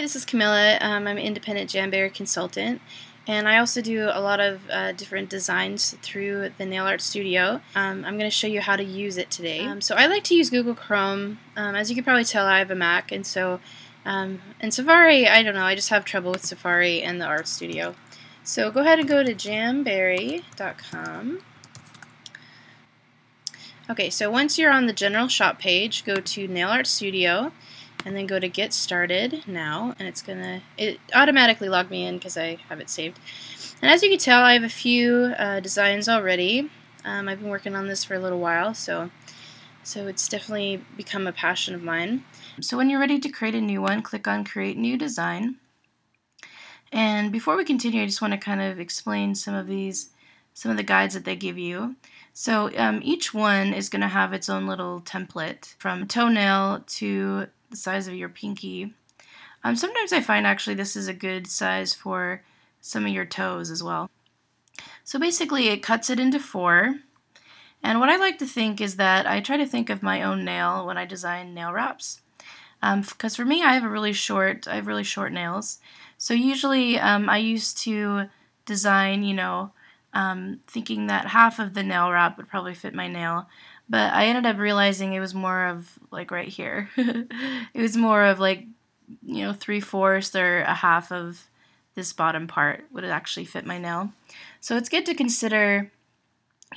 this is Camilla. I'm an independent Jamberry consultant, and I also do a lot of different designs through the Nail Art Studio. I'm going to show you how to use it today. So I like to use Google Chrome. As you can probably tell, I have a Mac, and so in Safari, I don't know, I just have trouble with Safari and the Art Studio. So go ahead and go to jamberry.com. Okay, so once you're on the general shop page, go to Nail Art Studio and then go to Get Started Now, and it automatically logged me in because I have it saved. And as you can tell, I have a few designs already. I've been working on this for a little while, so it's definitely become a passion of mine. So when you're ready to create a new one, click on Create New Design. And before we continue, I just want to kind of explain some of the guides that they give you. So each one is going to have its own little template, from toenail to the size of your pinky. Sometimes I find actually this is a good size for some of your toes as well. So basically it cuts it into 4. And what I like to think is that I try to think of my own nail when I design nail wraps. Because for me, I have really short nails. So usually I used to design, thinking that half of the nail wrap would probably fit my nail. But I ended up realizing it was more of like right here. It was more of like, 3/4 or a half of this bottom part would actually fit my nail. So it's good to consider,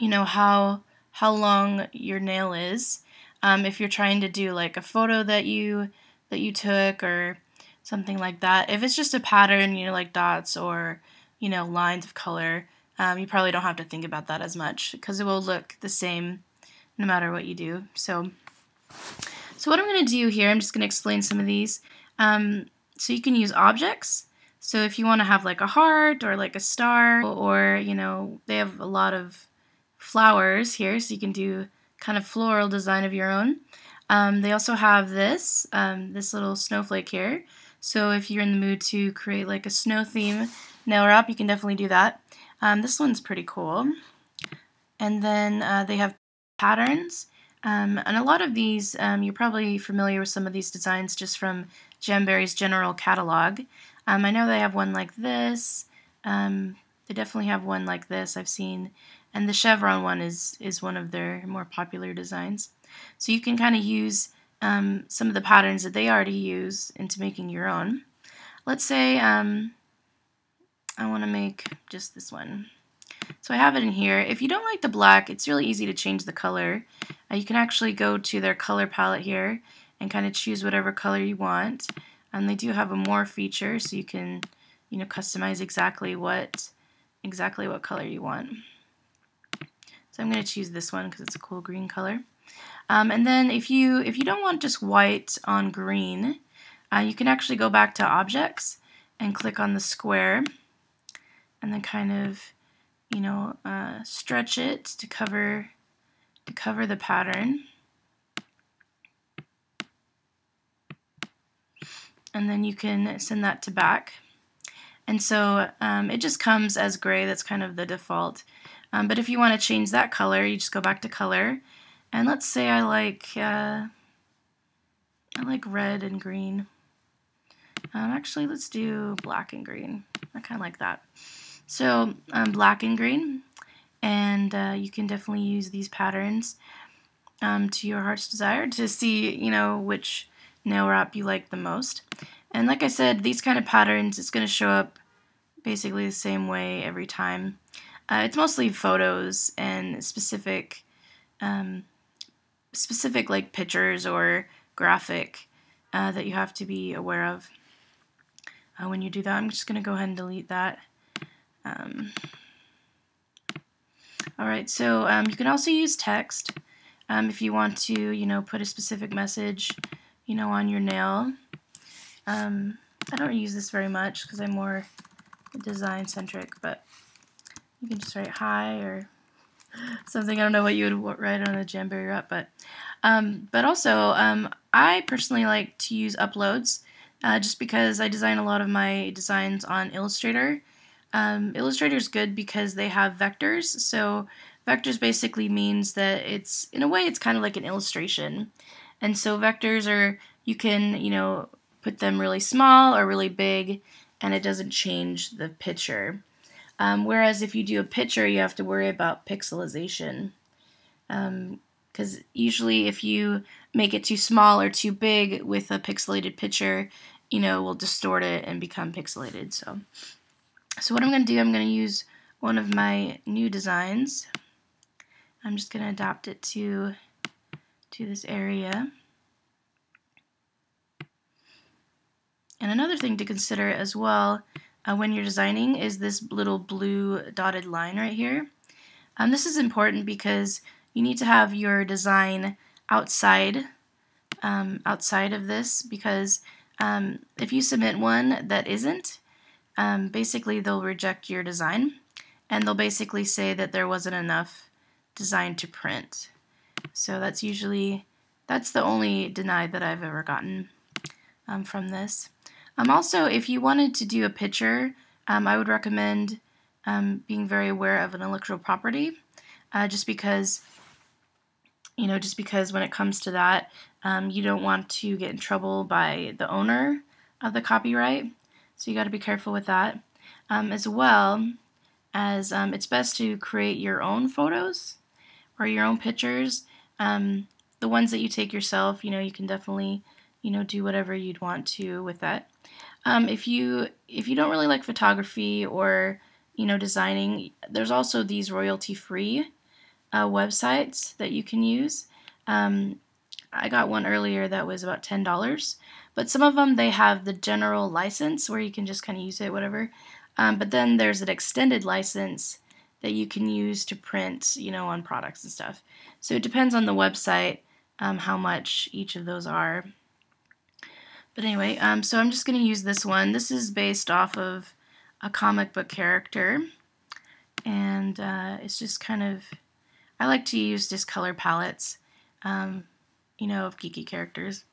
how long your nail is. If you're trying to do like a photo that you took or something like that. If it's just a pattern, like dots or, lines of color, you probably don't have to think about that as much because it will look the same no matter what you do. So what I'm going to do here, I'm just going to explain some of these. So you can use objects. So if you want to have like a heart or like a star, or, they have a lot of flowers here, so you can do kind of floral design of your own. They also have this little snowflake here. So if you're in the mood to create like a snow theme nail wrap, you can definitely do that. This one's pretty cool. And then they have patterns. And a lot of these, you're probably familiar with some of these designs just from Jamberry's general catalog. I know they have one like this. They definitely have one like this I've seen. And the chevron one is one of their more popular designs. So you can kind of use some of the patterns that they already use into making your own. Let's say I want to make just this one. So I have it in here. If you don't like the black, it's really easy to change the color. You can actually go to their color palette here and kind of choose whatever color you want. They do have a more feature, so you can customize exactly what color you want. So I'm going to choose this one because it's a cool green color. And then if you don't want just white on green, you can actually go back to objects and click on the square and then kind of stretch it to cover the pattern. And then you can send that to back. And so it just comes as gray. That's kind of the default. But if you want to change that color, you just go back to color. And let's say I like red and green. Actually, let's do black and green. I kind of like that. So black and green. And you can definitely use these patterns to your heart's desire to see, which nail wrap you like the most. And like I said, these kind of patterns, it's going to show up basically the same way every time. It's mostly photos and specific like pictures or graphic that you have to be aware of when you do that. I'm just going to go ahead and delete that. Alright, so you can also use text if you want to, put a specific message, on your nail. I don't use this very much because I'm more design centric, but you can just write hi or something. I don't know what you would write on a Jamberry wrap, but also I personally like to use uploads just because I design a lot of my designs on Illustrator. Illustrator is good because they have vectors. So vectors basically means that in a way it's kind of like an illustration. And so vectors are, you can, put them really small or really big, and it doesn't change the picture. Whereas if you do a picture, you have to worry about pixelization. Because usually if you make it too small or too big with a pixelated picture, you know, will distort it and become pixelated. So what I'm going to do, I'm going to use one of my new designs. I'm just going to adapt it to this area. And another thing to consider as well when you're designing is this little blue dotted line right here. This is important because you need to have your design outside of this, because if you submit one that isn't, basically they'll reject your design, and they'll basically say that there wasn't enough design to print. So that's the only denied that I've ever gotten from this. Also, if you wanted to do a picture, I would recommend being very aware of an intellectual property, just because when it comes to that, you don't want to get in trouble by the owner of the copyright. So you got to be careful with that. As well as it's best to create your own photos or your own pictures. The ones that you take yourself, you can definitely do whatever you'd want to with that. If you don't really like photography or designing, there's also these royalty-free websites that you can use. I got one earlier that was about $10, but some of them, they have the general license where you can just kind of use it, whatever. But then there's an extended license that you can use to print, on products and stuff. So it depends on the website how much each of those are. But anyway, so I'm just going to use this one. This is based off of a comic book character, and it's just kind of, I like to use just color palettes, of geeky characters,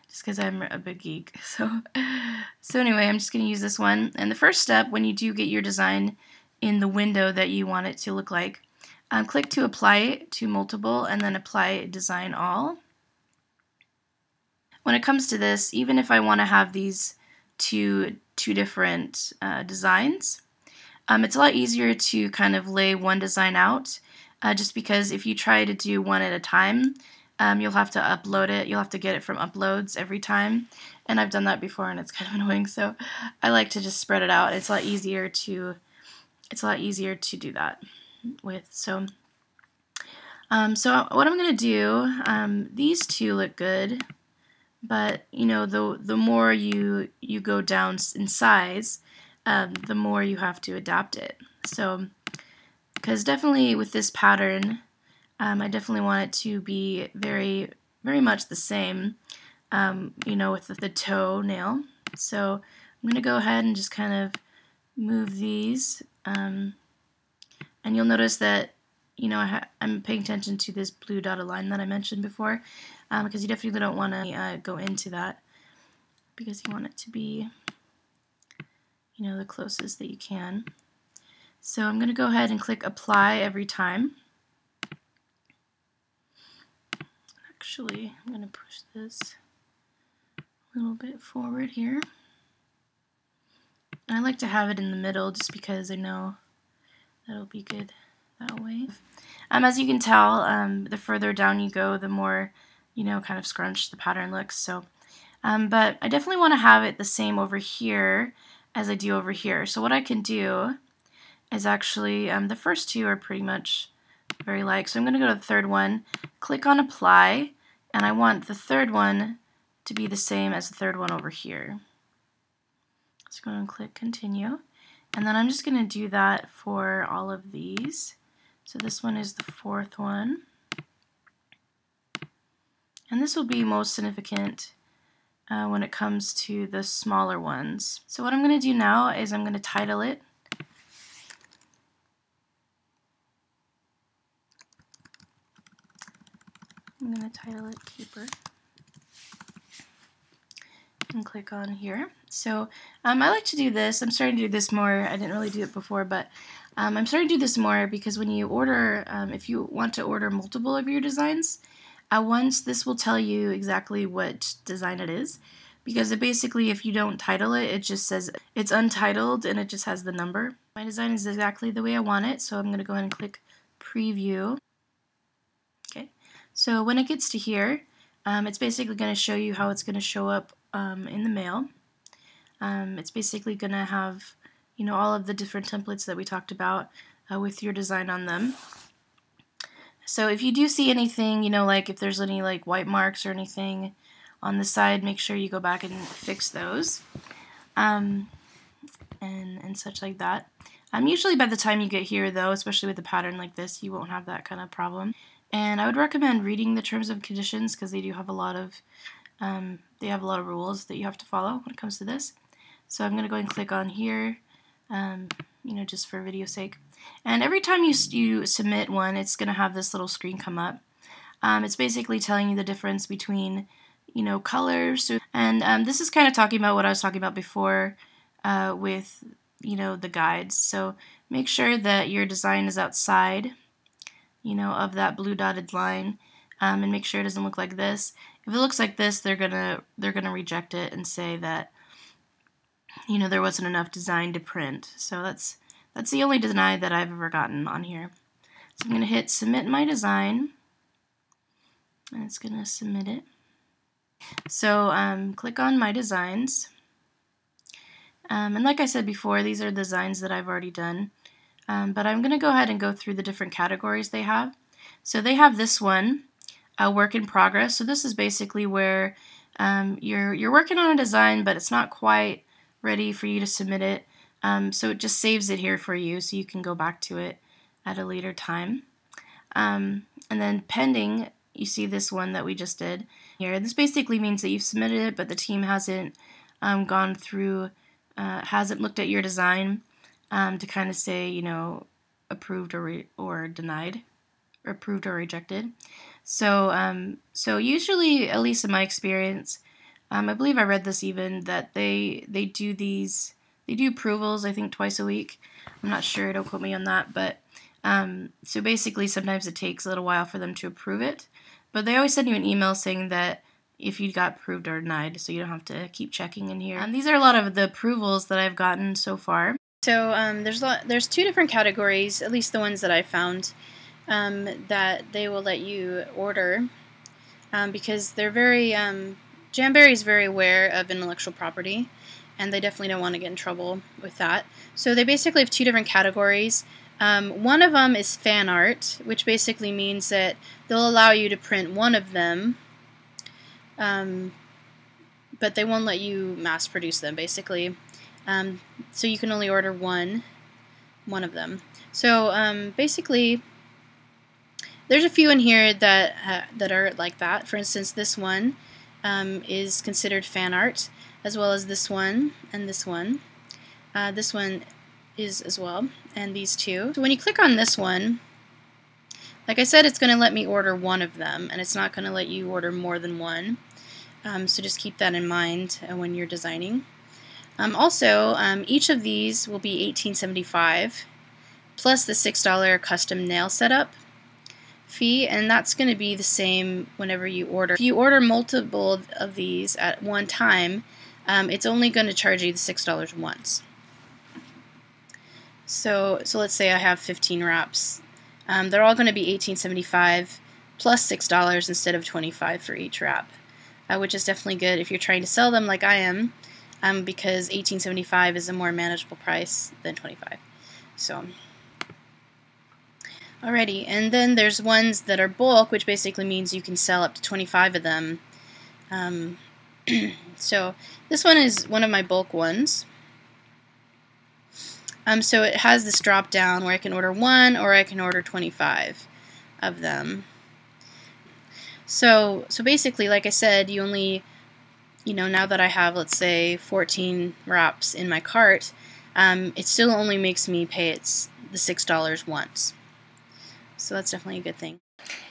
just because I'm a big geek. So anyway, I'm just going to use this one. And the first step, when you do get your design in the window that you want it to look like, click to apply it to multiple, and then apply design all. When it comes to this, even if I want to have these two different designs, it's a lot easier to kind of lay one design out, just because if you try to do one at a time, you'll have to upload it. You'll have to get it from uploads every time, and I've done that before, and it's kind of annoying. So I like to just spread it out. It's a lot easier to do that with. So what I'm gonna do, these two look good, but the more you go down in size, the more you have to adapt it. So, because definitely with this pattern, I definitely want it to be very, very much the same, with the toe nail. So I'm going to go ahead and just kind of move these, and you'll notice that, I'm paying attention to this blue dotted line that I mentioned before, because you definitely don't want to go into that, because you want it to be, the closest that you can. So I'm going to go ahead and click apply every time. Actually, I'm going to push this a little bit forward here. And I like to have it in the middle just because I know that'll be good that way. As you can tell, the further down you go, the more, kind of scrunched the pattern looks. So, but I definitely want to have it the same over here as I do over here. So what I can do is actually, the first two are pretty much very like. So I'm going to go to the third one, click on apply, and I want the third one to be the same as the third one over here. So go and click continue. And then I'm just going to do that for all of these. So this one is the fourth one. And this will be most significant when it comes to the smaller ones. So what I'm going to do now is I'm going to title it. I'm going to title it Keeper. And click on here. So I like to do this. I'm starting to do this more. I didn't really do it before, but I'm starting to do this more because when you order, if you want to order multiple of your designs at once, this will tell you exactly what design it is. because it basically, if you don't title it, it just says it's untitled and it just has the number. My design is exactly the way I want it, so I'm going to go ahead and click preview. Okay, so when it gets to here, it's basically going to show you how it's going to show up in the mail. It's basically going to have, you know, all of the different templates that we talked about with your design on them. So if you do see anything, you know, like if there's any like white marks or anything on the side, make sure you go back and fix those and such like that. Usually by the time you get here though, especially with a pattern like this, you won't have that kind of problem. And I would recommend reading the terms and conditions because they do have a lot of rules that you have to follow when it comes to this. So I'm going to go and click on here, you know, just for video's sake. And every time you submit one, it's going to have this little screen come up. It's basically telling you the difference between, you know, colors. And this is kind of talking about what I was talking about before with, you know, the guides. So make sure that your design is outside, you know, of that blue dotted line, and make sure it doesn't look like this. If it looks like this, they're gonna reject it and say that, you know, there wasn't enough design to print. So that's the only design that I've ever gotten on here. So I'm gonna hit submit my design, and it's gonna submit it. So click on my designs, and like I said before, these are designs that I've already done. But I'm going to go ahead and go through the different categories they have. So they have this one, a work in progress. So this is basically where you're working on a design, but it's not quite ready for you to submit it. So it just saves it here for you, so you can go back to it at a later time. And then pending, you see this one that we just did here. This basically means that you've submitted it, but the team hasn't gone through, hasn't looked at your design. To kind of say, you know, approved or denied, or approved or rejected. So, so usually, at least in my experience, I believe I read this even, that they do approvals, I think, twice a week. I'm not sure, don't quote me on that, but so basically sometimes it takes a little while for them to approve it, but they always send you an email saying that if you got approved or denied, so you don't have to keep checking in here. And these are a lot of the approvals that I've gotten so far. So there's two different categories, at least the ones that I found, that they will let you order because they're very, Jamberry is very aware of intellectual property, and they definitely don't want to get in trouble with that. So they basically have two different categories. One of them is fan art, which basically means that they'll allow you to print one of them, but they won't let you mass produce them, basically. So you can only order one of them. So basically, there's a few in here that are like that. For instance, this one is considered fan art, as well as this one and this one. This one is as well, and these two. So when you click on this one, like I said, it's going to let me order one of them, and it's not going to let you order more than one. So just keep that in mind when you're designing. Also, each of these will be $18.75 plus the $6 custom nail setup fee, and that's going to be the same whenever you order. If you order multiple of these at one time, it's only going to charge you the $6 once. So let's say I have 15 wraps. They're all going to be $18.75 plus $6 instead of $25 for each wrap, which is definitely good if you're trying to sell them like I am. Because $18.75 is a more manageable price than $25. So, alrighty, and then there's ones that are bulk, which basically means you can sell up to 25 of them. So this one is one of my bulk ones. So it has this drop down where I can order one or I can order 25 of them. So basically, like I said, you only, you know, now that I have, let's say, 14 wraps in my cart, it still only makes me pay the $6 once. So that's definitely a good thing.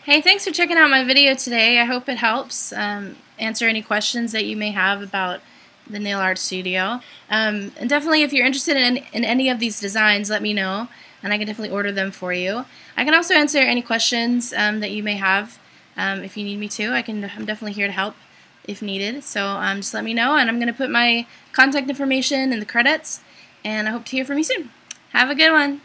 Hey, thanks for checking out my video today. I hope it helps answer any questions that you may have about the Nail Art Studio. And definitely, if you're interested in any of these designs, let me know, and I can definitely order them for you. I can also answer any questions that you may have if you need me to. I'm definitely here to help if needed. So just let me know, and I'm going to put my contact information in the credits, and I hope to hear from you soon. Have a good one.